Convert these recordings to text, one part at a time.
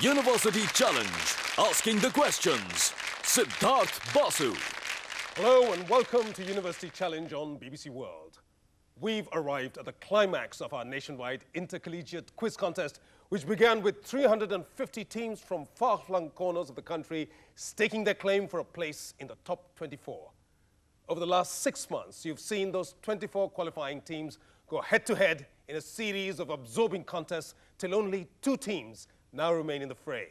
University Challenge, asking the questions. Siddhartha Basu. Hello and welcome to University Challenge on BBC World. We've arrived at the climax of our nationwide intercollegiate quiz contest, which began with 350 teams from far-flung corners of the country staking their claim for a place in the top 24. Over the last 6 months, you've seen those 24 qualifying teams go head-to-head in a series of absorbing contests till only 2 teams now remain in the fray.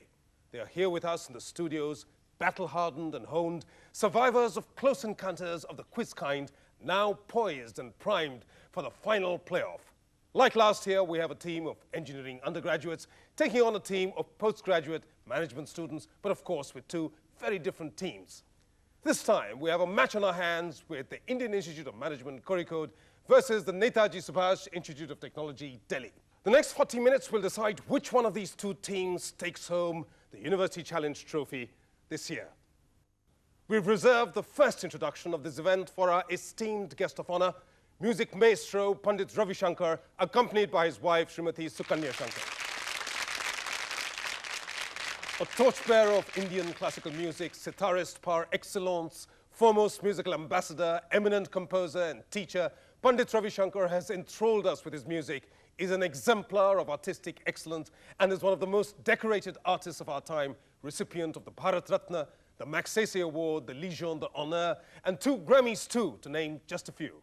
They are here with us in the studios, battle-hardened and honed, survivors of close encounters of the quiz kind, now poised and primed for the final playoff. Like last year, we have a team of engineering undergraduates taking on a team of postgraduate management students, but of course with 2 very different teams. This time, we have a match on our hands with the Indian Institute of Management, Kozhikode, versus the Netaji Subhash Institute of Technology, Delhi. The next 40 minutes will decide which one of these 2 teams takes home the University Challenge Trophy this year. We've reserved the first introduction of this event for our esteemed guest of honor, music maestro Pandit Ravi Shankar, accompanied by his wife, Srimati Sukanya Shankar. A torchbearer of Indian classical music, sitarist par excellence, foremost musical ambassador, eminent composer and teacher, Pandit Ravi Shankar has enthralled us with his music, is an exemplar of artistic excellence, and is one of the most decorated artists of our time, recipient of the Bharat Ratna, the Magsaysay Award, the Legion d'Honneur, and 2 Grammys too, to name just a few.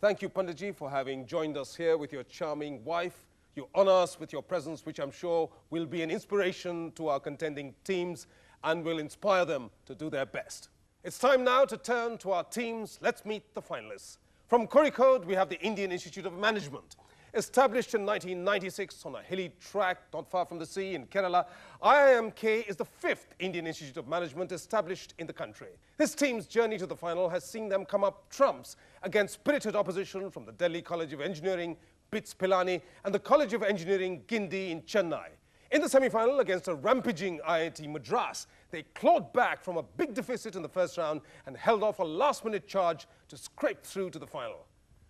Thank you, Panditji, for having joined us here with your charming wife. You honor us with your presence, which I'm sure will be an inspiration to our contending teams and will inspire them to do their best. It's time now to turn to our teams. Let's meet the finalists. From Kozhikode, we have the Indian Institute of Management. Established in 1996 on a hilly track not far from the sea in Kerala, IIMK is the 5th Indian Institute of Management established in the country. This team's journey to the final has seen them come up trumps against spirited opposition from the Delhi College of Engineering, BITS Pilani, and the College of Engineering, Gindi in Chennai. In the semi-final against a rampaging IIT Madras, they clawed back from a big deficit in the first round and held off a last-minute charge to scrape through to the final.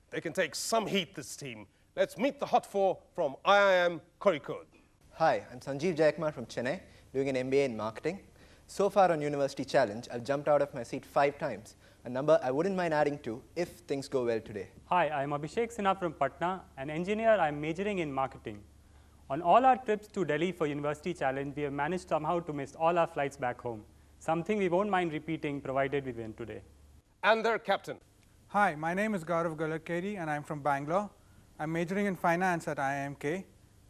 They can take some heat, this team. Let's meet the Hot 4 from IIM Kozhikode. Hi, I'm Sanjeev Jayakumar from Chennai, doing an MBA in marketing. So far on University Challenge, I've jumped out of my seat 5 times, a number I wouldn't mind adding to if things go well today. Hi, I'm Abhishek Sinha from Patna, an engineer. I'm majoring in marketing. On all our trips to Delhi for University Challenge, we have managed somehow to miss all our flights back home, something we won't mind repeating provided we win today. And their captain. Hi, my name is Gaurav Galakeri and I'm from Bangalore. I'm majoring in finance at IIMK.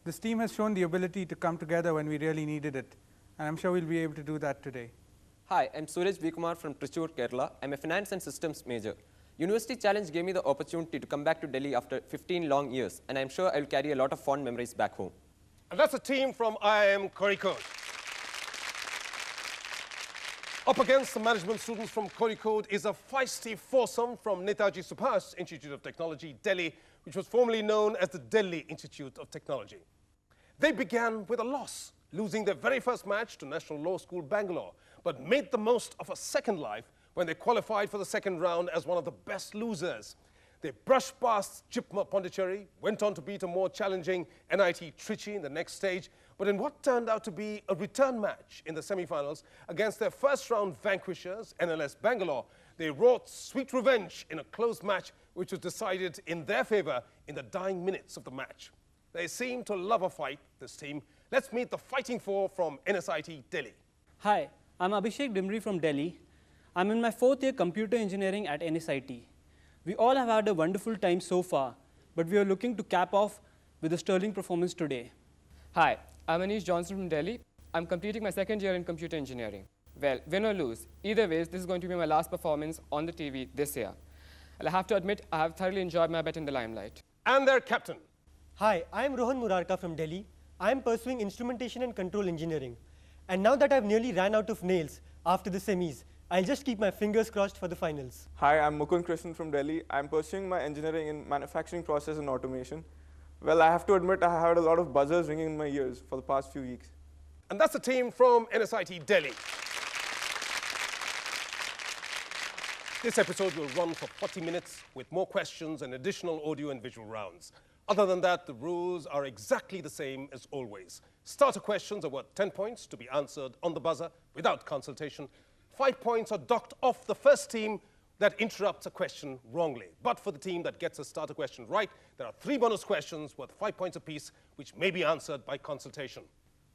This team has shown the ability to come together when we really needed it, and I'm sure we'll be able to do that today. Hi, I'm Suraj V. Kumar from Trichy, Kerala. I'm a finance and systems major. University Challenge gave me the opportunity to come back to Delhi after 15 long years, and I'm sure I'll carry a lot of fond memories back home. And that's a team from IIM Kozhikode. Up against the management students from Kozhikode is a feisty foursome from Netaji Subhash Institute of Technology, Delhi, which was formerly known as the Delhi Institute of Technology. They began with a loss, losing their very first match to National Law School, Bangalore, but made the most of a second life when they qualified for the second round as one of the best losers. They brushed past Jipma Pondicherry, went on to beat a more challenging NIT Trichy in the next stage, but in what turned out to be a return match in the semi-finals against their first-round vanquishers, NLS Bangalore, they wrought sweet revenge in a close match which was decided in their favor in the dying minutes of the match. They seem to love a fight, this team. Let's meet the Fighting Four from NSIT, Delhi. Hi, I'm Abhishek Dimri from Delhi. I'm in my 4th year computer engineering at NSIT. We all have had a wonderful time so far, but we are looking to cap off with a sterling performance today. Hi, I'm Anish Johnson from Delhi. I'm completing my 2nd year in computer engineering. Well, win or lose, either ways, this is going to be my last performance on the TV this year. And I have to admit, I have thoroughly enjoyed my bet in the limelight. And their captain. Hi, I'm Rohan Murarka from Delhi. I'm pursuing instrumentation and control engineering. And now that I've nearly ran out of nails after the semis, I'll just keep my fingers crossed for the finals. Hi, I'm Mukund Krishnan from Delhi. I'm pursuing my engineering in manufacturing process and automation. Well, I have to admit I had a lot of buzzers ringing in my ears for the past few weeks. And that's the team from NSIT Delhi. This episode will run for 40 minutes with more questions and additional audio and visual rounds. Other than that, the rules are exactly the same as always. Starter questions are worth 10 points to be answered on the buzzer without consultation. 5 points are docked off the first team that interrupts a question wrongly. But for the team that gets a starter question right, there are 3 bonus questions worth 5 points apiece, which may be answered by consultation.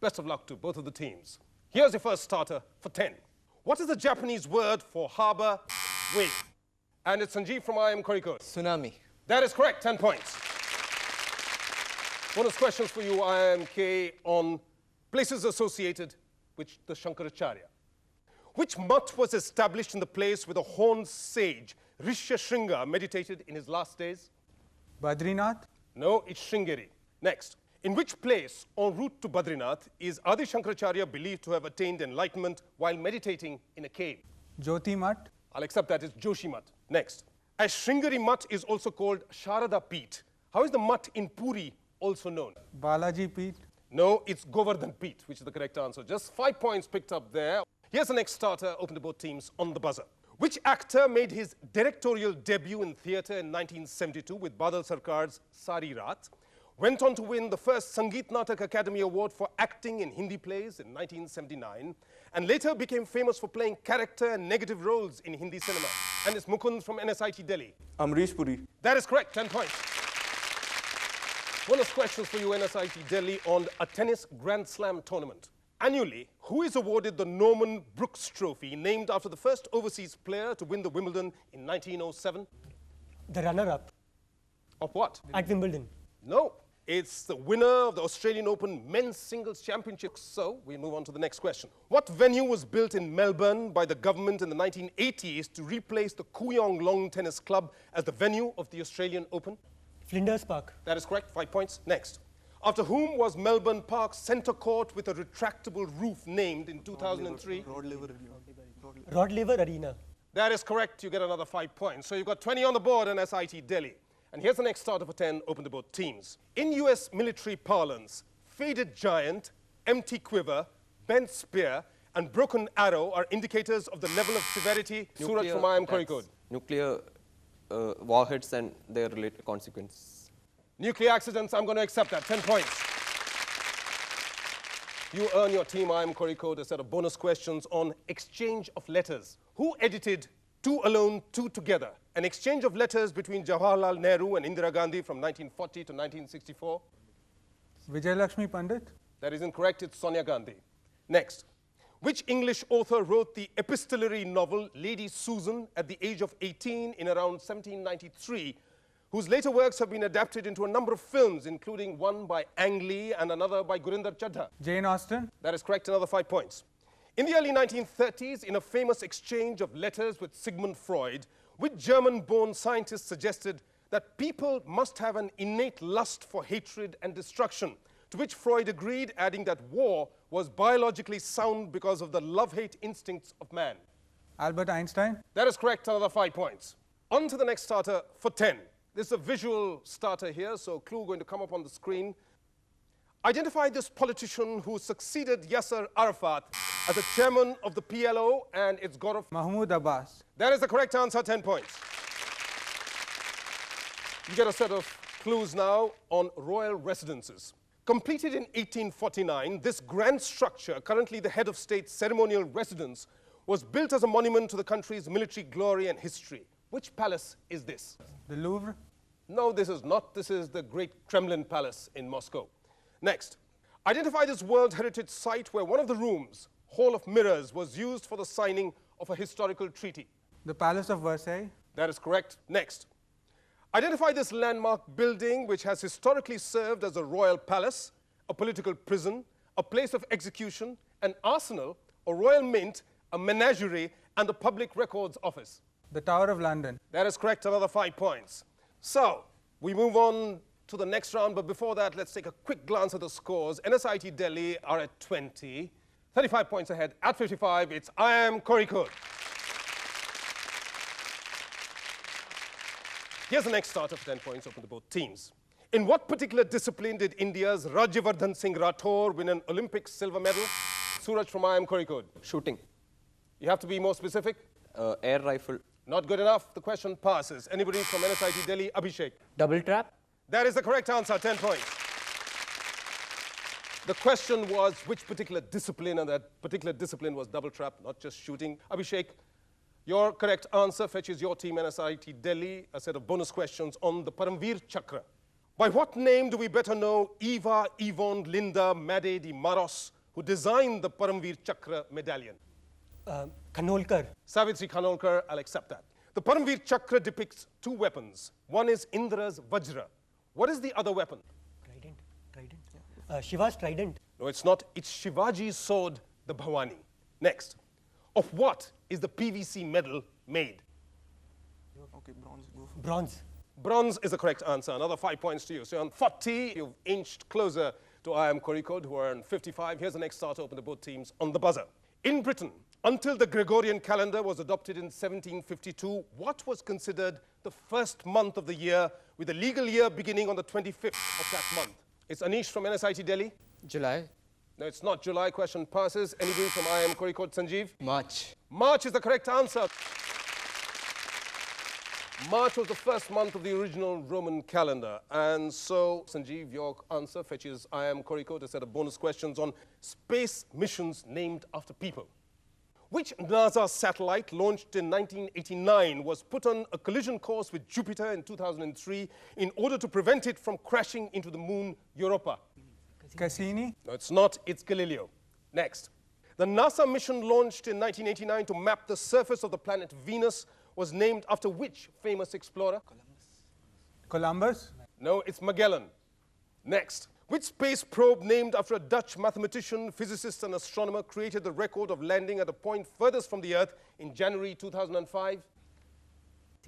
Best of luck to both of the teams. Here's your first starter for 10. What is the Japanese word for harbor wave? And it's Sanjeev from IIM Kozhikode. Tsunami. That is correct, 10 points. Bonus questions for you, IIMK, on places associated with the Shankaracharya. Which mutt was established in the place where the horned sage Rishyashringa meditated in his last days? Badrinath. No, it's Sringeri. Next. In which place en route to Badrinath is Adi Shankaracharya believed to have attained enlightenment while meditating in a cave? Jyoti Mutt. I'll accept that. It's Joshi Mutt. Next. As Sringeri Mutt is also called Sharada Peeth, how is the mutt in Puri also known? Balaji Peeth. No, it's Govardhan Peeth, which is the correct answer. Just 5 points picked up there. Here's the next starter, open to both teams on the buzzer. Which actor made his directorial debut in theatre in 1972 with Badal Sarkar's Sari Raat, went on to win the first Sangeet Natak Academy Award for acting in Hindi plays in 1979, and later became famous for playing character and negative roles in Hindi cinema? And it's Mukund from NSIT Delhi. Amrish Puri. That is correct, 10 points. Bonus questions for you, NSIT Delhi, on a tennis Grand Slam tournament. Annually, who is awarded the Norman Brooks Trophy, named after the first overseas player to win the Wimbledon in 1907? The runner-up. Of what? At Wimbledon. No, it's the winner of the Australian Open Men's Singles Championship. So, we move on to the next question. What venue was built in Melbourne by the government in the 1980s to replace the Kooyong Long Tennis Club as the venue of the Australian Open? Flinders Park. That is correct, 5 points. Next. After whom was Melbourne Park's centre court with a retractable roof named in 2003? Rod Laver Arena. That is correct. You get another 5 points. So you've got 20 on the board in SIT Delhi. And here's the next starter for 10, open to both teams. In US military parlance, faded giant, empty quiver, bent spear, and broken arrow are indicators of the level of severity. Suraj from IIM Kozhikode. Nuclear warheads and their related consequences. Nuclear accidents, I'm going to accept that, 10 points. You earn your team IIM Kozhikode a set of bonus questions on exchange of letters. Who edited Two Alone, Two Together? An exchange of letters between Jawaharlal Nehru and Indira Gandhi from 1940 to 1964. Vijayalakshmi Pandit. That is incorrect, it's Sonia Gandhi. Next. Which English author wrote the epistolary novel Lady Susan at the age of 18 in around 1793, whose later works have been adapted into a number of films, including one by Ang Lee and another by Gurinder Chadha? Jane Austen. That is correct, another 5 points. In the early 1930s, in a famous exchange of letters with Sigmund Freud, which German-born scientist suggested that people must have an innate lust for hatred and destruction, to which Freud agreed, adding that war was biologically sound because of the love-hate instincts of man? Albert Einstein. That is correct, another 5 points. On to the next starter for 10. This is a visual starter here, so clue going to come up on the screen. Identify this politician who succeeded Yasser Arafat as the chairman of the PLO, and it's Gaurav Mahmoud Abbas. That is the correct answer, 10 points. You get a set of clues now on royal residences. Completed in 1849, this grand structure, currently the head of state's ceremonial residence, was built as a monument to the country's military glory and history. Which palace is this? The Louvre. No, this is not. This is the Great Kremlin Palace in Moscow. Next. Identify this World Heritage Site where one of the rooms, Hall of Mirrors, was used for the signing of a historical treaty. The Palace of Versailles. That is correct. Next. Identify this landmark building which has historically served as a royal palace, a political prison, a place of execution, an arsenal, a royal mint, a menagerie, and a public records office. The Tower of London. That is correct, another 5 points. So, we move on to the next round, but before that, let's take a quick glance at the scores. NSIT Delhi are at 20, 35 points ahead. At 55, it's IIM Kozhikode. Here's the next starter for 10 points, open to both teams. In what particular discipline did India's Rajyavardhan Singh Rathore win an Olympic silver medal? Suraj from IIM Kozhikode. Shooting. You have to be more specific. Air rifle. Not good enough. The question passes. Anybody from NSIT Delhi? Abhishek. Double trap. That is the correct answer, 10 points. The question was which particular discipline, and that particular discipline was double trap, not just shooting. Abhishek, your correct answer fetches your team NSIT Delhi a set of bonus questions on the Paramveer Chakra. By what name do we better know Eva Yvonne Linda Made de Maros, who designed the Paramveer Chakra medallion? Khanolkar. Savitri Khanolkar, I'll accept that. The Paramveer Chakra depicts two weapons. One is Indra's Vajra. What is the other weapon? Trident. Trident. Shiva's trident. No, it's not. It's Shivaji's sword, the Bhavani. Next. Of what is the PVC medal made? Okay, bronze. Go for Bronze. Bronze is the correct answer. Another 5 points to you. So on 40, you've inched closer to IIM Kozhikode, who are on 55. Here's the next start open to both teams on the buzzer. In Britain, until the Gregorian calendar was adopted in 1752, what was considered the first month of the year, with the legal year beginning on the 25th of that month? It's Anish from NSIT Delhi. July. No, it's not July. Question passes. Anybody from IIM Kozhikode? Sanjeev? March. March is the correct answer. March was the first month of the original Roman calendar. And so, Sanjeev, your answer fetches IIM Kozhikode a set of bonus questions on space missions named after people. Which NASA satellite, launched in 1989, was put on a collision course with Jupiter in 2003 in order to prevent it from crashing into the moon Europa? Cassini. No, it's not. It's Galileo. Next. The NASA mission launched in 1989 to map the surface of the planet Venus was named after which famous explorer? Columbus. No, it's Magellan. Next. Which space probe named after a Dutch mathematician, physicist, and astronomer created the record of landing at a point furthest from the Earth in January 2005?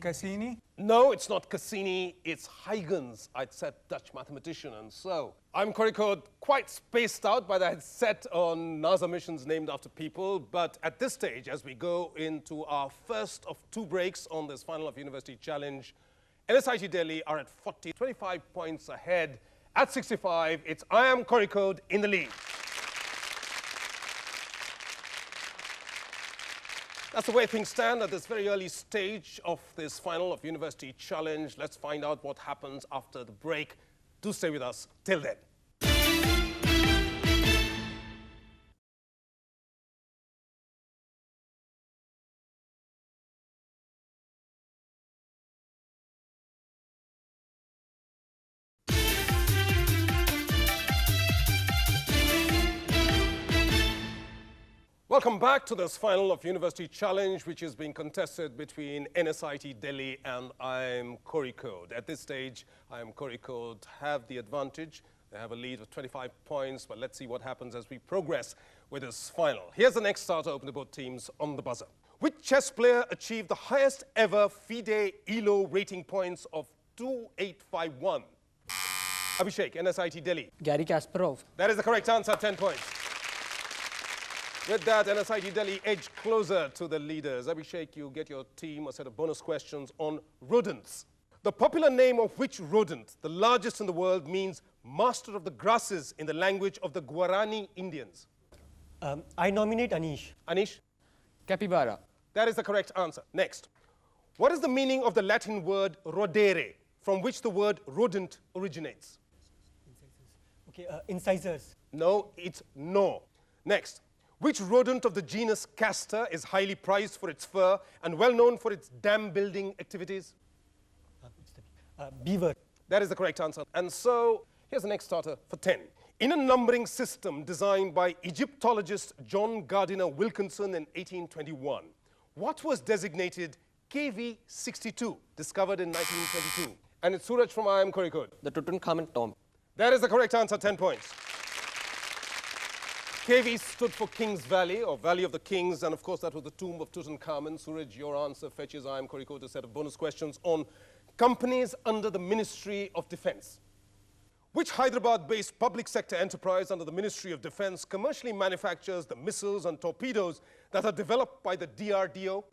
Cassini. No, it's not Cassini, it's Huygens. I'd said Dutch mathematician, and so I'm Kozhikode, quite spaced out by that set on NASA missions named after people. But at this stage, as we go into our first of two breaks on this final of University Challenge, NSIT Delhi are at 40, 25 points ahead. At 65, it's IIM Kozhikode in the lead. That's the way things stand at this very early stage of this final of University Challenge. Let's find out what happens after the break. Do stay with us till then. Welcome back to this final of University Challenge, which is being contested between NSIT Delhi and IIM Kozhikode. At this stage, IIM Kozhikode have the advantage. They have a lead of 25 points, but let's see what happens as we progress with this final. Here's the next starter open to both teams on the buzzer. Which chess player achieved the highest ever FIDE ELO rating points of 2851? Abhishek, NSIT Delhi. Garry Kasparov. That is the correct answer, 10 points. With that, NSIT Delhi edge closer to the leaders. Abhishek, you get your team a set of bonus questions on rodents. The popular name of which rodent, the largest in the world, means master of the grasses in the language of the Guarani Indians? I nominate Anish. Anish? Capybara. That is the correct answer. Next. What is the meaning of the Latin word rodere, from which the word rodent originates? Okay, incisors. No, it's no. Next. Which rodent of the genus Castor is highly prized for its fur and well known for its dam building activities? Beaver. That is the correct answer. And so, here's the next starter for 10. In a numbering system designed by Egyptologist John Gardiner Wilkinson in 1821, what was designated KV62, discovered in 1922? And it's Suraj from IIM Kozhikode. The Tutankhamun tomb. That is the correct answer, 10 points. KV stood for King's Valley, or Valley of the Kings, and of course that was the tomb of Tutankhamun. Suraj, your answer fetches IIM Kozhikode a set of bonus questions on companies under the Ministry of Defense. Which Hyderabad-based public sector enterprise under the Ministry of Defense commercially manufactures the missiles and torpedoes that are developed by the DRDO?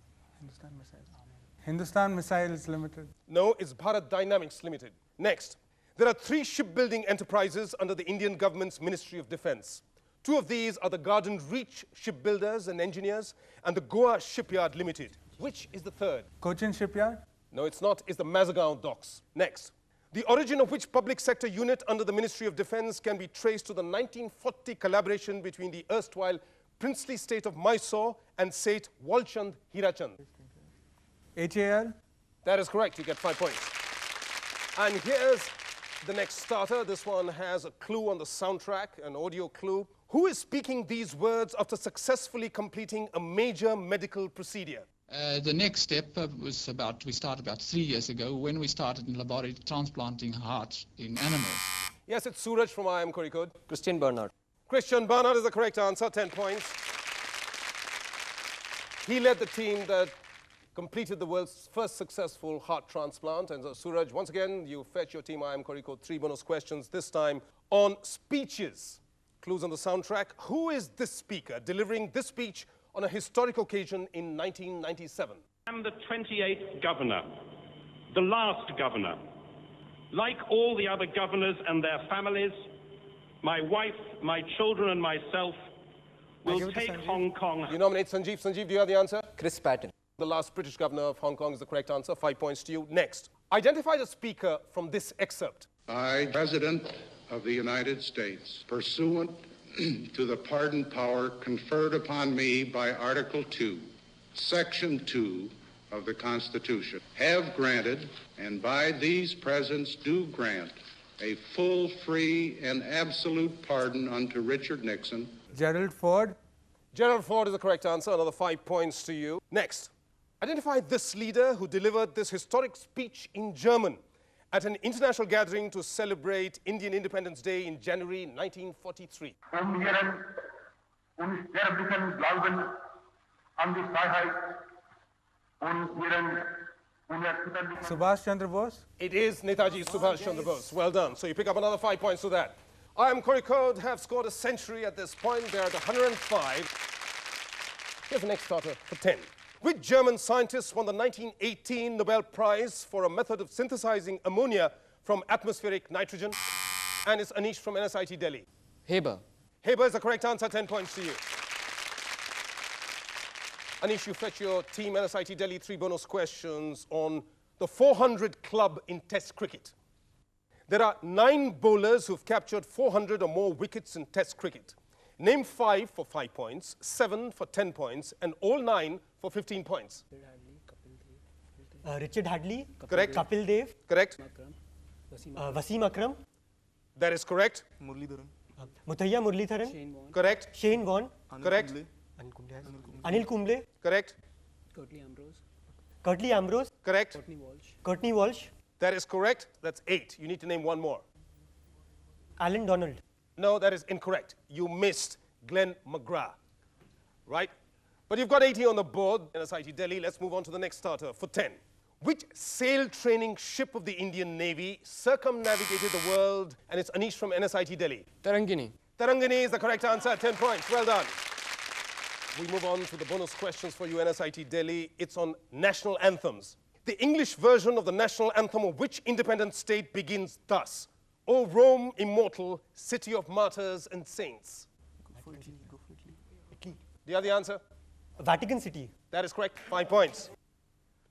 Hindustan Missiles Limited. No, it's Bharat Dynamics Limited. Next, there are 3 shipbuilding enterprises under the Indian government's Ministry of Defense. 2 of these are the Garden Reach Shipbuilders and Engineers and the Goa Shipyard Limited. Which is the third? Cochin Shipyard. No, it's not. It's the Mazagaon Docks. Next. The origin of which public sector unit under the Ministry of Defense can be traced to the 1940 collaboration between the erstwhile princely state of Mysore and Seth Walchand Hirachand? HAL? That is correct. You get 5 points. And here's the next starter. This one has a clue on the soundtrack, an audio clue. Who is speaking these words after successfully completing a major medical procedure? The next step we started about 3 years ago when we started in laboratory transplanting hearts in animals. Yes, it's Suraj from IIM Kozhikode. Christian Bernard. Christian Bernard is the correct answer, 10 points. He led the team that completed the world's first successful heart transplant. And so, Suraj, once again, you fetch your team IIM Kozhikode 3 bonus questions, this time on speeches. Clues on the soundtrack. Who is this speaker delivering this speech on a historic occasion in 1997? I'm the 28th governor, the last governor. Like all the other governors and their families, my wife, my children and myself will take Hong Kong. You nominate Sanjeev. Sanjeev, do you have the answer? Chris Patton. The last British governor of Hong Kong is the correct answer. 5 points to you. Next. Identify the speaker from this excerpt. I, President of the United States, pursuant to the pardon power conferred upon me by Article 2, Section 2 of the Constitution, have granted, and by these presents do grant, a full, free, and absolute pardon unto Richard Nixon. Gerald Ford. Gerald Ford is the correct answer. Another 5 points to you. Next. Identify this leader who delivered this historic speech in German at an international gathering to celebrate Indian Independence Day in January 1943. Subhash Chandra Bose. It is Netaji Subhash Chandra Bose. Well done. So you pick up another 5 points to that. IIM Kozhikode have scored a century at this point. They're at 105. Here's the next starter for 10. Which German scientist won the 1918 Nobel Prize for a method of synthesizing ammonia from atmospheric nitrogen? And it's Anish from NSIT Delhi. Haber. Haber is the correct answer. 10 points to you. Anish, you fetch your team NSIT Delhi 3 bonus questions on the 400 club in Test cricket. There are 9 bowlers who've captured 400 or more wickets in Test cricket. Name 5 for 5 points, 7 for 10 points, and all 9 for 15 points. Richard Hadley. Correct. Kapil Dev. Correct. Wasim Akram. That is correct. Muthaiya Muralitharan. Correct. Shane Warne. Correct. Anil Kumble. Correct. Curtly Ambrose. Correct. Courtney Walsh. That is correct. That's 8. You need to name one more. Alan Donald. No, that is incorrect. You missed Glenn McGrath, right? But you've got 80 on the board, NSIT Delhi. Let's move on to the next starter for 10. Which sail training ship of the Indian Navy circumnavigated the world? And it's Anish from NSIT Delhi. Tarangini. Tarangini is the correct answer. 10 points. Well done. We move on to the bonus questions for you, NSIT Delhi. It's on national anthems. The English version of the national anthem of which independent state begins thus? O Rome, immortal, city of martyrs and saints. Italy. Do you have the answer? Vatican City. That is correct. 5 points.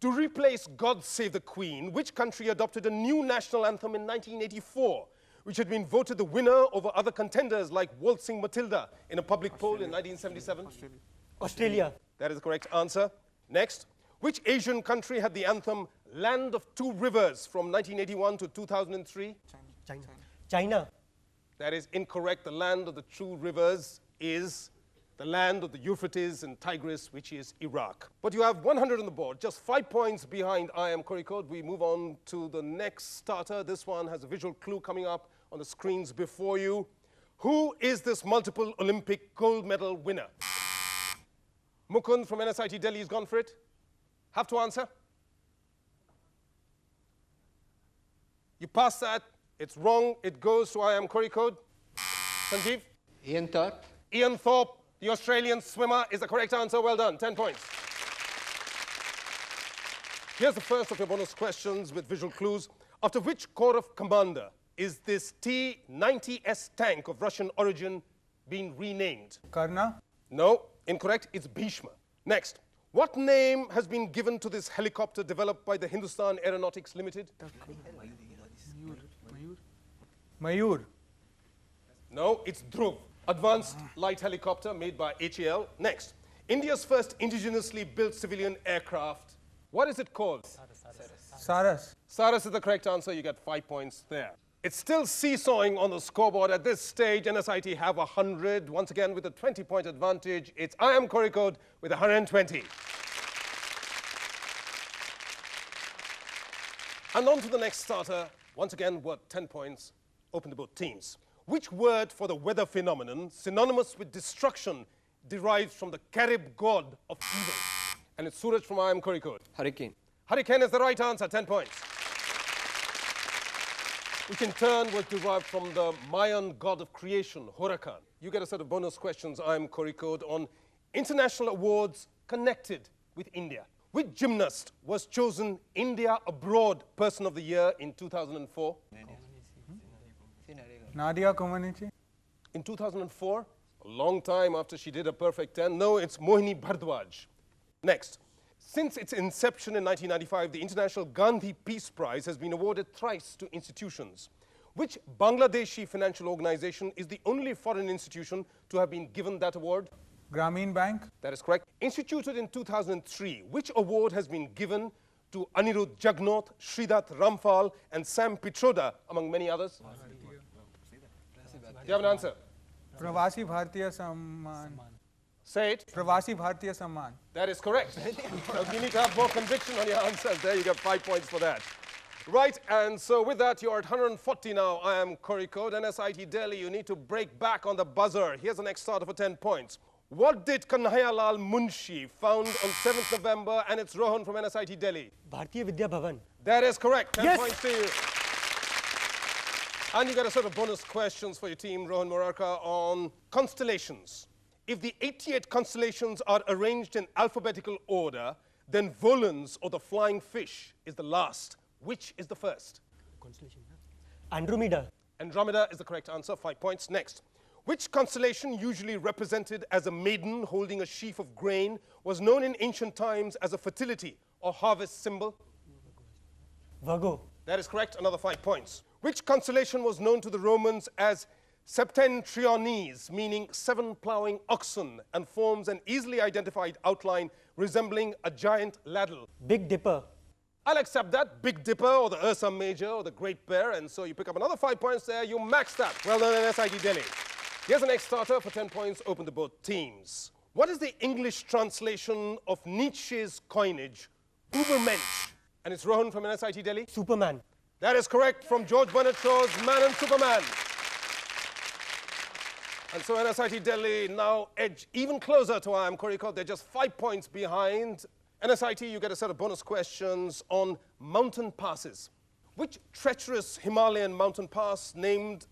To replace God Save the Queen, which country adopted a new national anthem in 1984, which had been voted the winner over other contenders like Waltzing Matilda in a public poll in 1977? Australia. That is the correct answer. Next. Which Asian country had the anthem Land of Two Rivers from 1981 to 2003? China. That is incorrect. The land of the two rivers is the land of the Euphrates and Tigris, which is Iraq. But you have 100 on the board, just 5 points behind IIM Kozhikode. We move on to the next starter. This one has a visual clue coming up on the screens before you. Who is this multiple Olympic gold medal winner? Mukund from NSIT Delhi has gone for it. Have to answer? You pass that. It's wrong. It goes to IIM Kozhikode. Sanjeev? Ian Thorpe. Ian Thorpe, the Australian swimmer, is the correct answer. Well done. 10 points. Here's the first of your bonus questions with visual clues. After which corps of commander is this T-90S tank of Russian origin being renamed? Karna. No, incorrect. It's Bhishma. Next. What name has been given to this helicopter developed by the Hindustan Aeronautics Limited? Mayur. No, it's Dhruv. Advanced light helicopter made by HAL. Next, India's first indigenously built civilian aircraft. What is it called? Saras. Saras is the correct answer. You get 5 points there. It's still seesawing on the scoreboard. At this stage, NSIT have 100. Once again, with a 20-point advantage, it's IIM Kozhikode with 120. And on to the next starter. Once again, worth 10 points. Open to both teams. Which word for the weather phenomenon, synonymous with destruction, derives from the Carib god of evil? And it's Suraj from IIM Kozhikode. Hurricane. Hurricane is the right answer, 10 points. Which in turn was derived from the Mayan god of creation, Huracan. You get a set of bonus questions, IIM Kozhikode, on international awards connected with India. Which gymnast was chosen India Abroad Person of the Year in 2004? Nadia Comaneci. In 2004, a long time after she did a perfect 10. No, it's Mohini Bhardwaj. Next. Since its inception in 1995, the International Gandhi Peace Prize has been awarded thrice to institutions. Which Bangladeshi financial organization is the only foreign institution to have been given that award? Grameen Bank. That is correct. Instituted in 2003, which award has been given to Anirudh Jagnath, Sridhar Ramphal, and Sam Pitroda, among many others? Do you have an answer? Pravasi Bhartiya Samman. Say it. Pravasi Bhartiya Samman. That is correct. You need to have more conviction on your answers there. You get 5 points for that. Right, and so with that, you're at 140 now. IIM Kozhikode, NSIT Delhi. You need to break back on the buzzer. Here's the next starter for 10 points. What did Kanhaiyalal Munshi found on 7th November? And it's Rohan from NSIT Delhi. Bharatiya Vidya Bhavan. That is correct. 10 Yes. points to you. And you get a set of bonus questions for your team, Rohan Murarka, on constellations. If the 88 constellations are arranged in alphabetical order, then Volans, or the flying fish, is the last. Which is the first? Constellation. Andromeda. Andromeda is the correct answer. 5 points. Next. Which constellation, usually represented as a maiden holding a sheaf of grain, was known in ancient times as a fertility or harvest symbol? Virgo. That is correct. Another 5 points. Which constellation was known to the Romans as Septentriones, meaning 7 plowing oxen, and forms an easily identified outline resembling a giant ladle? Big Dipper. I'll accept that. Big Dipper, or the Ursa Major, or the Great Bear, and so you pick up another 5 points there. You max that. Well done, NSIT Delhi. Here's the next starter for 10 points, open to both teams. What is the English translation of Nietzsche's coinage, Ubermensch? And it's Rohan from NSIT Delhi. Superman. That is correct, from George Bernard Shaw's Man and Superman. And so NSIT Delhi now edge even closer to IIM Kozhikode. They're just 5 points behind. NSIT, you get a set of bonus questions on mountain passes. Which treacherous Himalayan mountain pass, named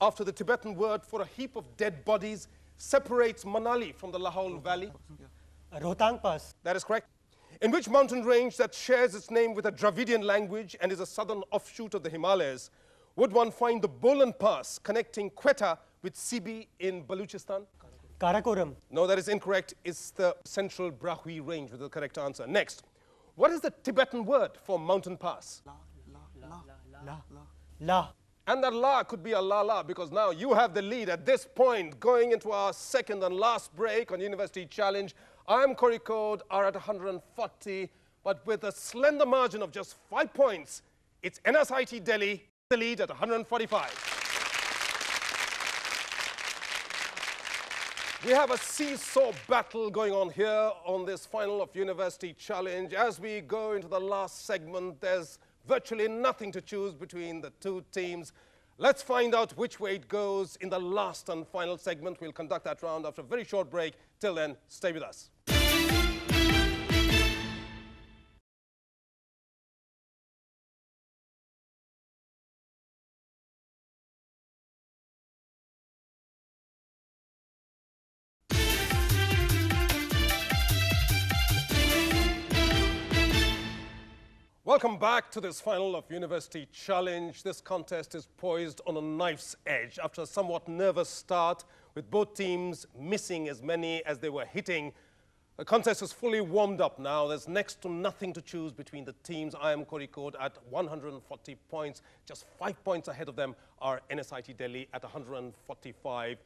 after the Tibetan word for a heap of dead bodies, separates Manali from the Lahaul Valley? Rohtang Pass. That is correct. In which mountain range that shares its name with a Dravidian language and is a southern offshoot of the Himalayas would one find the Bolan Pass connecting Quetta with Sibi in Baluchistan? Karakoram. No, that is incorrect. It's the central Brahui range with the correct answer. Next, what is the Tibetan word for mountain pass? La. And that la could be a la because now you have the lead at this point. Going into our second and last break on University Challenge, IIM Kozhikode are at 140, but with a slender margin of just 5 points, it's NSIT Delhi, the lead at 145. We have a seesaw battle going on here on this final of University Challenge. As we go into the last segment, there's virtually nothing to choose between the two teams. Let's find out which way it goes in the last and final segment. We'll conduct that round after a very short break. Till then, stay with us. Welcome back to this final of University Challenge. This contest is poised on a knife's edge after a somewhat nervous start, with both teams missing as many as they were hitting. The contest is fully warmed up now. There's next to nothing to choose between the teams. IIM Kozhikode at 140 points. Just 5 points ahead of them are NSIT Delhi at 145.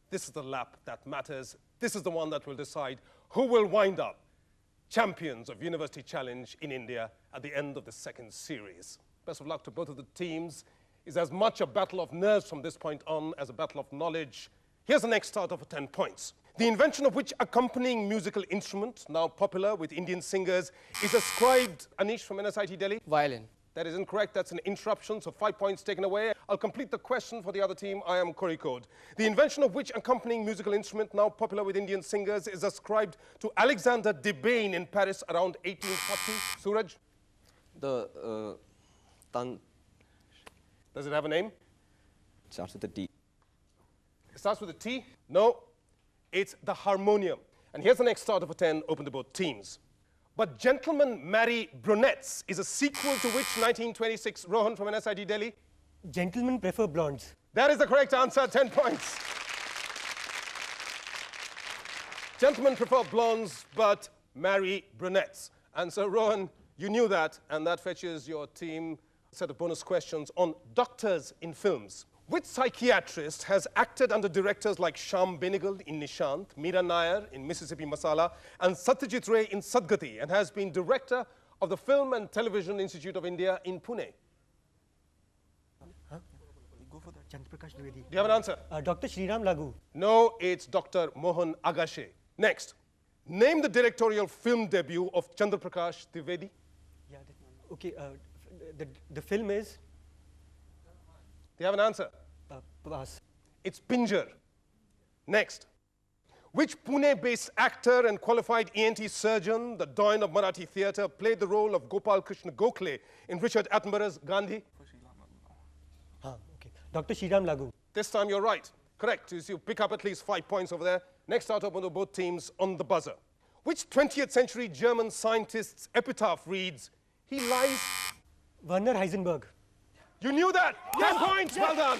This is the lap that matters. This is the one that will decide who will wind up champions of University Challenge in India at the end of the second series. Best of luck to both of the teams. It's as much a battle of nerves from this point on as a battle of knowledge. Here's the next starter for 10 points. The invention of which accompanying musical instrument, now popular with Indian singers, is ascribed, Anish from NSIT Delhi? Violin. That is incorrect. That's an interruption, so 5 points taken away. I'll complete the question for the other team, IIM Kozhikode. The invention of which accompanying musical instrument, now popular with Indian singers, is ascribed to Alexander Debain in Paris around 1840. Suraj? The Does it have a name? It starts with a T. It starts with a T? No. It's the harmonium. And here's the next starter for 10, open to both teams. But Gentlemen Marry Brunettes is a sequel to which 1926? Rohan from NSIT Delhi? Gentlemen prefer blondes. That is the correct answer, 10 points. Gentlemen prefer blondes, but marry brunettes. And so, Rohan, you knew that, and that fetches your team a set of bonus questions on doctors in films. Which psychiatrist has acted under directors like Shyam Benegal in Nishant, Meera Nair in Mississippi Masala, and Satyajit Ray in Sadgati, and has been director of the Film and Television Institute of India in Pune? Do you have an answer? Dr. Sriram Lagu. No, it's Dr. Mohan Agashe. Next, name the directorial film debut of Chandra Prakash Trivedi. Yeah, okay, the film is? Do you have an answer? Pass. It's Pinjar. Next. Which Pune-based actor and qualified ENT surgeon, the doyen of Marathi theatre, played the role of Gopal Krishna Gokhale in Richard Attenborough's Gandhi? Okay. Dr. Sriram Lagu. This time you're right. Correct. You pick up at least 5 points over there. Next out of both teams on the buzzer. Which 20th century German scientist's epitaph reads, "He lies..." Werner Heisenberg. You knew that! 10 points! Well done!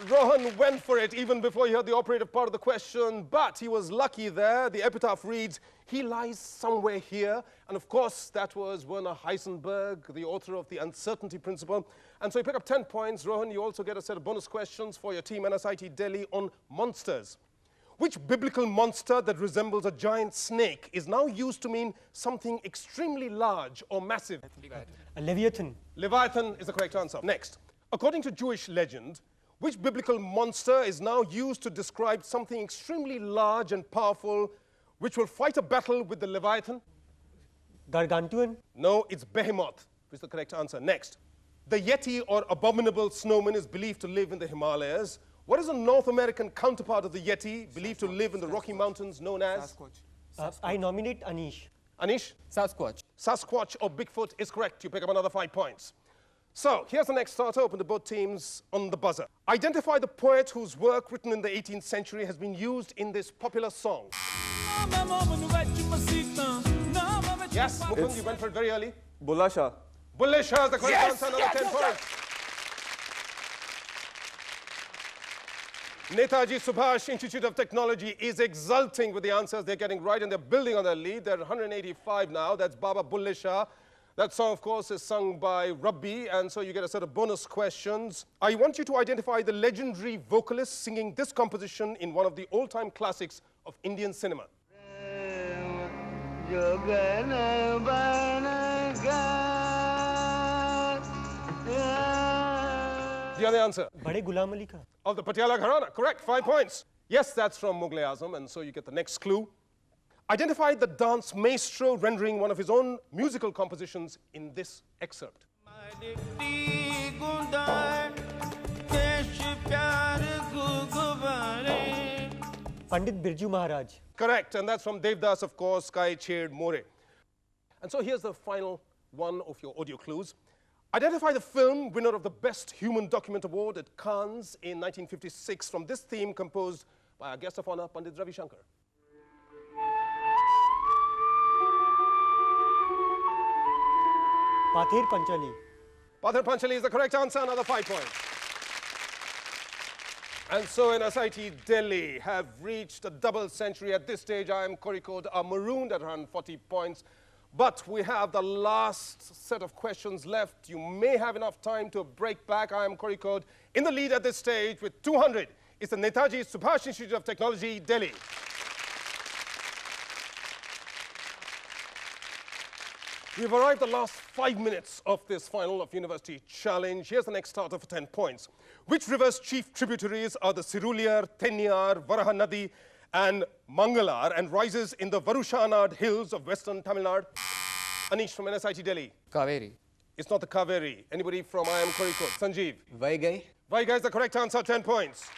Rohan went for it even before he heard the operative part of the question, but he was lucky there. The epitaph reads, "He lies somewhere here." And of course, that was Werner Heisenberg, the author of the uncertainty principle. And so you pick up 10 points. Rohan, you also get a set of bonus questions for your team NSIT Delhi on monsters. Which biblical monster that resembles a giant snake is now used to mean something extremely large or massive? A Leviathan. Leviathan is the correct answer. Next. According to Jewish legend, which biblical monster is now used to describe something extremely large and powerful which will fight a battle with the Leviathan? Gargantuan? No, it's Behemoth, which is the correct answer. Next. The Yeti or abominable snowman is believed to live in the Himalayas. What is the North American counterpart of the Yeti, believed to live in the Rocky Mountains, known as? I nominate Anish. Anish? Sasquatch. Sasquatch or Bigfoot is correct. You pick up another 5 points. So, here's the next starter, open to both teams on the buzzer. Identify the poet whose work written in the 18th century has been used in this popular song. Yes, Mukund, you went for it very early. Bulla Shah. Bulle Shah is the correct answer, another 10 points. Netaji Subhash Institute of Technology is exulting with the answers they're getting right, and they're building on their lead. They're 185 now. That's Baba Bulle Shah. That song, of course, is sung by Rabbi, and so you get a set of bonus questions. I want you to identify the legendary vocalist singing this composition in one of the all-time classics of Indian cinema. Do you have the answer? Bade Ghulam Ali Ka. Of the Patiala Gharana. Correct, 5 points. Yes, that's from Mughal-e-Azam, and so you get the next clue. Identify the dance maestro rendering one of his own musical compositions in this excerpt. Pandit Birju Maharaj. Correct, and that's from Devdas, of course, Kai Ched More. And so here's the final one of your audio clues. Identify the film winner of the Best Human Document Award at Cannes in 1956 from this theme composed by our guest of honor, Pandit Ravi Shankar. Pather Panchali. Pather Panchali is the correct answer, another 5 points. And so NSIT Delhi have reached a double century. At this stage, IIM Kozhikode are marooned at around 40 points. But we have the last set of questions left. You may have enough time to break back. IIM Kozhikode in the lead at this stage with 200. It's the Netaji Subhash Institute of Technology, Delhi. We've arrived at the last 5 minutes of this final of University Challenge. Here's the next starter for 10 points. Which river's chief tributaries are the Siruliyar, Theniyar, Varahanadi, and Mangalar, and rises in the Varushanad hills of western Tamil Nadu? Anish from NSIT Delhi. Kaveri. It's not the Kaveri. Anybody from IIM Kozhikode? Sanjeev. Vaigai. Vaigai is the correct answer, 10 points.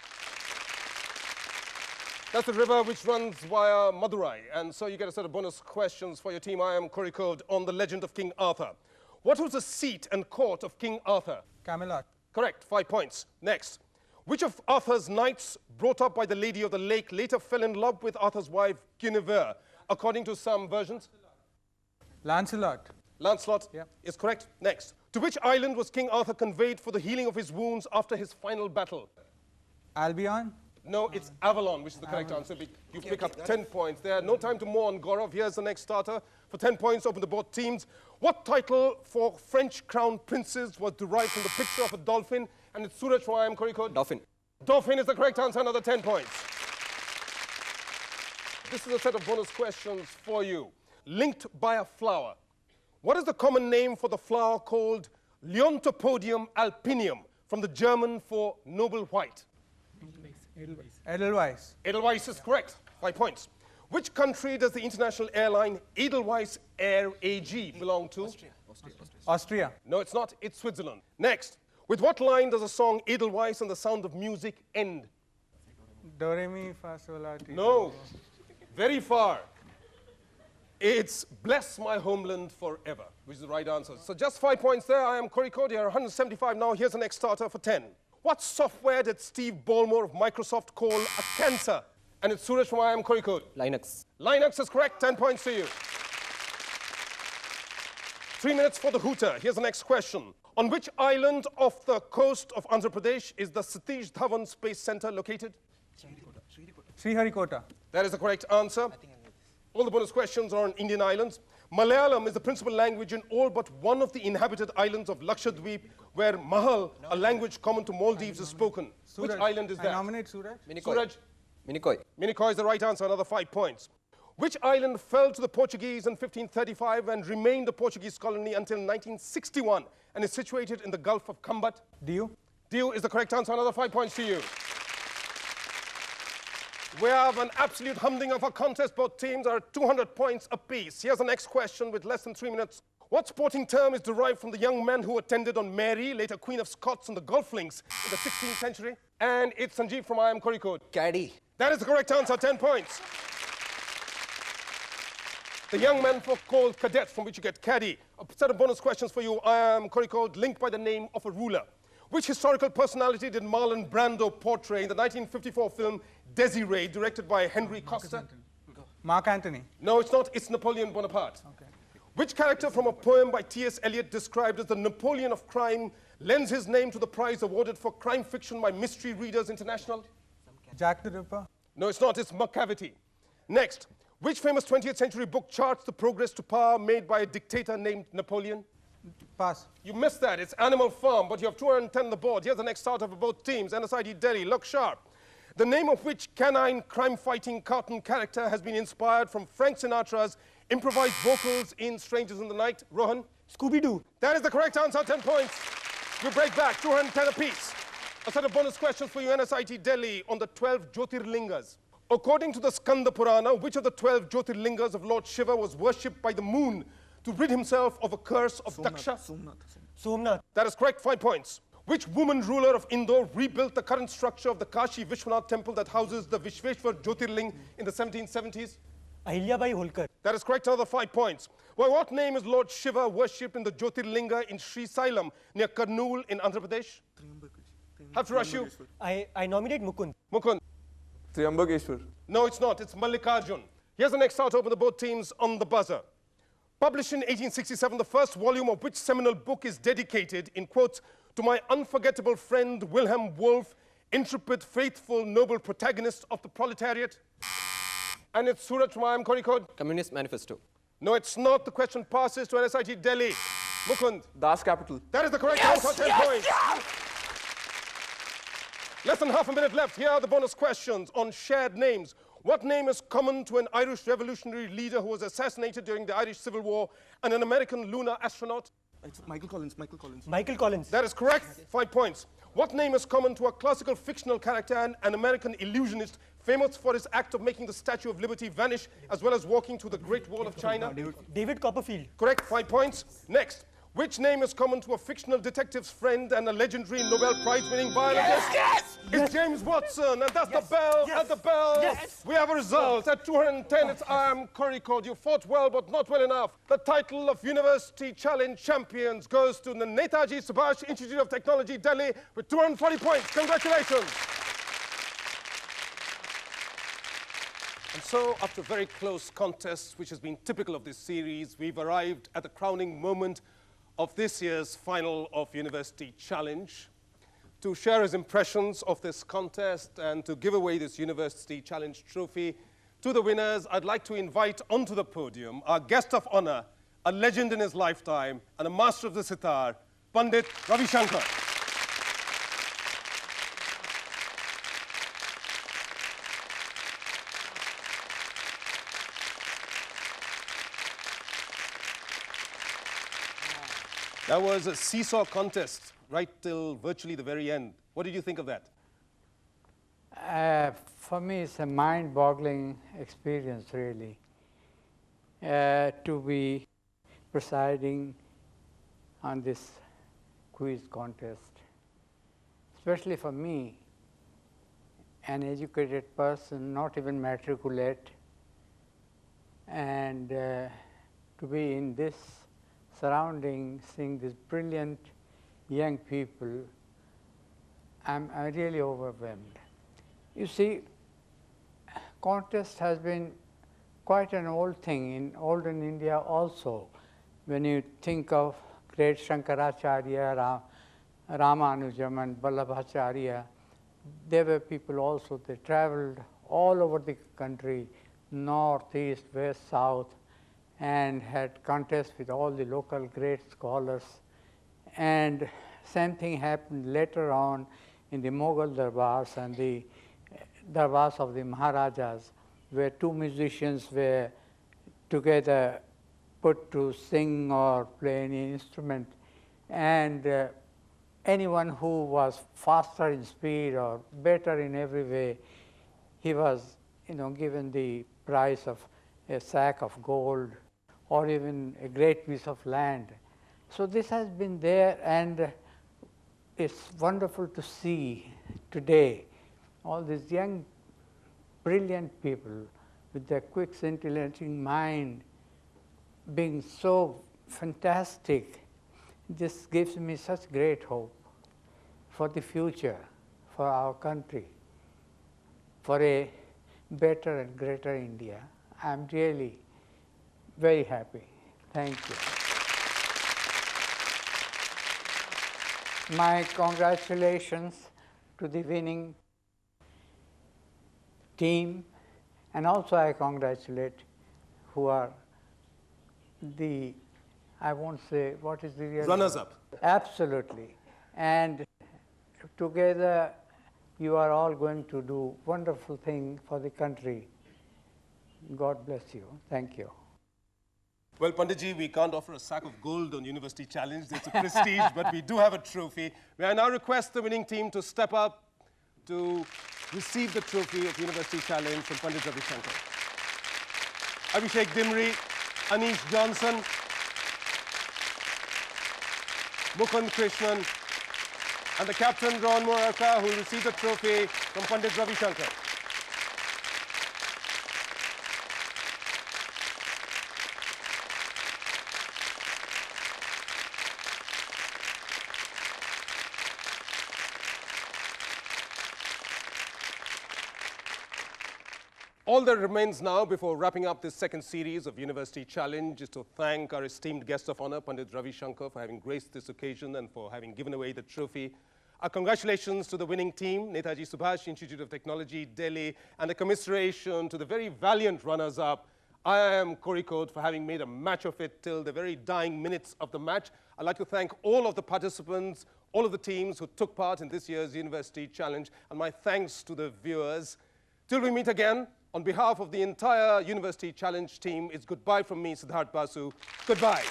That's the river which runs via Madurai. And so you get a set of bonus questions for your team, IIM Kozhikode, on the legend of King Arthur. What was the seat and court of King Arthur? Camelot. Correct, 5 points. Next. Which of Arthur's knights, brought up by the Lady of the Lake, later fell in love with Arthur's wife, Guinevere, according to some versions? Lancelot. Lancelot is correct. Next. To which island was King Arthur conveyed for the healing of his wounds after his final battle? Albion. No, it's Avalon, which is the correct answer. You pick up 10 points there. No time to mourn, Gaurav. Here's the next starter. For 10 points, open to both teams. What title for French crown princes was derived from the picture of a dolphin? And it's Suraj from IIM Kozhikode. Dolphin. Dolphin is the correct answer, another 10 points. This is a set of bonus questions for you. Linked by a flower. What is the common name for the flower called Leontopodium alpinium, from the German for noble white? Edelweiss. Edelweiss is correct. 5 points. Which country does the international airline Edelweiss Air AG belong to? Austria. No, it's not. It's Switzerland. Next. With what line does the song Edelweiss and the Sound of Music end? Do, re, mi, fa, sol, la, ti. No. Very far. It's Bless My Homeland Forever, which is the right answer. So just 5 points there. IIM Kozhikode. You're 175 now. Here's the next starter for 10. What software did Steve Ballmer of Microsoft call a cancer? And it's Suraj from IIM Kozhikode. Linux. Linux is correct. 10 points to you. 3 minutes for the hooter. Here's the next question. On which island off the coast of Andhra Pradesh is the Satish Dhawan Space Center located? Sriharikota. That is the correct answer. All the bonus questions are on Indian islands. Malayalam is the principal language in all but one of the inhabited islands of Lakshadweep, where Mahal, a language common to Maldives, is spoken. Suraj. Which island is that? I nominate Suraj. Suraj. Minicoy. Minicoy is the right answer, another 5 points. Which island fell to the Portuguese in 1535 and remained a Portuguese colony until 1961 and is situated in the Gulf of Kambat? Diu. Diu is the correct answer, another 5 points to you. We have an absolute humdinger of a contest. Both teams are at 200 points apiece. Here's the next question with less than 3 minutes. What sporting term is derived from the young man who attended on Mary, later Queen of Scots, on the golf links in the 16th century? And it's Sanjeev from IIM Kozhikode. Caddy. That is the correct answer, 10 points. The young man folk called cadets, from which you get caddy. A set of bonus questions for you, IIM Kozhikode, linked by the name of a ruler. Which historical personality did Marlon Brando portray in the 1954 film Desiree, directed by Henry Costa? Mark Antony. No, it's not. It's Napoleon Bonaparte. Okay. Which character from a poem by T.S. Eliot described as the Napoleon of crime lends his name to the prize awarded for crime fiction by Mystery Readers International? Jack the Ripper. No, it's not. It's Macavity. Next. Which famous 20th century book charts the progress to power made by a dictator named Napoleon? Pass. You missed that. It's Animal Farm, but you have 210 on the board. Here's the next starter for both teams. NSIT Delhi, look sharp. The name of which canine crime-fighting cartoon character has been inspired from Frank Sinatra's improvised vocals in Strangers in the Night? Rohan? Scooby-Doo. That is the correct answer, 10 points. You break back, 210 apiece. A set of bonus questions for you, NSIT Delhi, on the 12 Jyotirlingas. According to the Skanda Purana, which of the 12 Jyotirlingas of Lord Shiva was worshipped by the moon to rid himself of a curse of Daksha? Somnath. That is correct, 5 points. Which woman ruler of Indore rebuilt the current structure of the Kashi Vishwanath temple that houses the Vishveshwar Jyotirling in the 1770s? Ahilyabai Holkar. That is correct, another 5 points. By what name is Lord Shiva worshipped in the Jyotirlinga in Sri Sailam near Kurnool in Andhra Pradesh? Have to rush you. I nominate Mukund. Mukund. Triambakeshwar. No, it's not. It's Mallikarjun. Here's the next start open the both teams on the buzzer. Published in 1867, the first volume of which seminal book is dedicated, in quotes, to my unforgettable friend Wilhelm Wolff, intrepid, faithful, noble protagonist of the proletariat? And it's Surat from IIM Kozhikode? Communist Manifesto. No, it's not. The question passes to NSIT Delhi. Mukund. Das Capital. That is the correct answer. 10 points. Less than half a minute left. Here are the bonus questions on shared names. What name is common to an Irish revolutionary leader who was assassinated during the Irish Civil War and an American lunar astronaut? It's Michael Collins. Michael Collins. Michael Collins. That is correct. 5 points. What name is common to a classical fictional character and an American illusionist famous for his act of making the Statue of Liberty vanish as well as walking through the Great Wall of China? David Copperfield. Correct. 5 points. Next. Which name is common to a fictional detective's friend and a legendary Nobel Prize-winning biologist? It's James Watson, and that's the bell at the bell. We have a result. At 210, it's IIM Kozhikode. You fought well, but not well enough. The title of University Challenge Champions goes to the Netaji Subhash Institute of Technology, Delhi, with 240 points. Congratulations. And so, after a very close contest, which has been typical of this series, we've arrived at the crowning moment of this year's final of University Challenge. To share his impressions of this contest and to give away this University Challenge trophy to the winners, I'd like to invite onto the podium our guest of honor, a legend in his lifetime and a master of the sitar, Pandit Ravi Shankar. That was a seesaw contest right till virtually the very end. What did you think of that? For me, it's a mind-boggling experience, really, to be presiding on this quiz contest. Especially for me, an educated person, not even matriculate, and to be in this surrounding, seeing these brilliant young people, I'm really overwhelmed. You see, contest has been quite an old thing in olden India also. When you think of great Shankaracharya, Ramanujam and Vallabhacharya, there were people also, they traveled all over the country, north, east, west, south, and had contests with all the local great scholars. And same thing happened later on in the Mughal darbars and the darbars of the Maharajas, where two musicians were together put to sing or play any instrument. And anyone who was faster in speed or better in every way, he was given the prize of a sack of gold or even a great piece of land. So this has been there, and it's wonderful to see today all these young, brilliant people with their quick, scintillating mind being so fantastic. This gives me such great hope for the future, for our country, for a better and greater India. I'm really very happy. Thank you. My congratulations to the winning team, and also I congratulate who are the, I won't say, what is the real runners-up. Absolutely. And together you are all going to do wonderful thing for the country. God bless you. Thank you. Well, Panditji, we can't offer a sack of gold on University Challenge. It's a prestige, but we do have a trophy. May I now request the winning team to step up to receive the trophy of University Challenge from Pandit Ravi Shankar. Abhishek Dimri, Anish Johnson, Mukund Krishnan, and the captain, Rohan Murarka, who will receive the trophy from Pandit Ravi Shankar. All that remains now before wrapping up this second series of University Challenge is to thank our esteemed guest of honor, Pandit Ravi Shankar, for having graced this occasion and for having given away the trophy. Our congratulations to the winning team, Netaji Subhash Institute of Technology, Delhi, and a commiseration to the very valiant runners-up, IIM Kozhikode, for having made a match of it till the very dying minutes of the match. I'd like to thank all of the participants, all of the teams who took part in this year's University Challenge, and my thanks to the viewers. Till we meet again, on behalf of the entire University Challenge team, it's goodbye from me, Siddhartha Basu. Goodbye.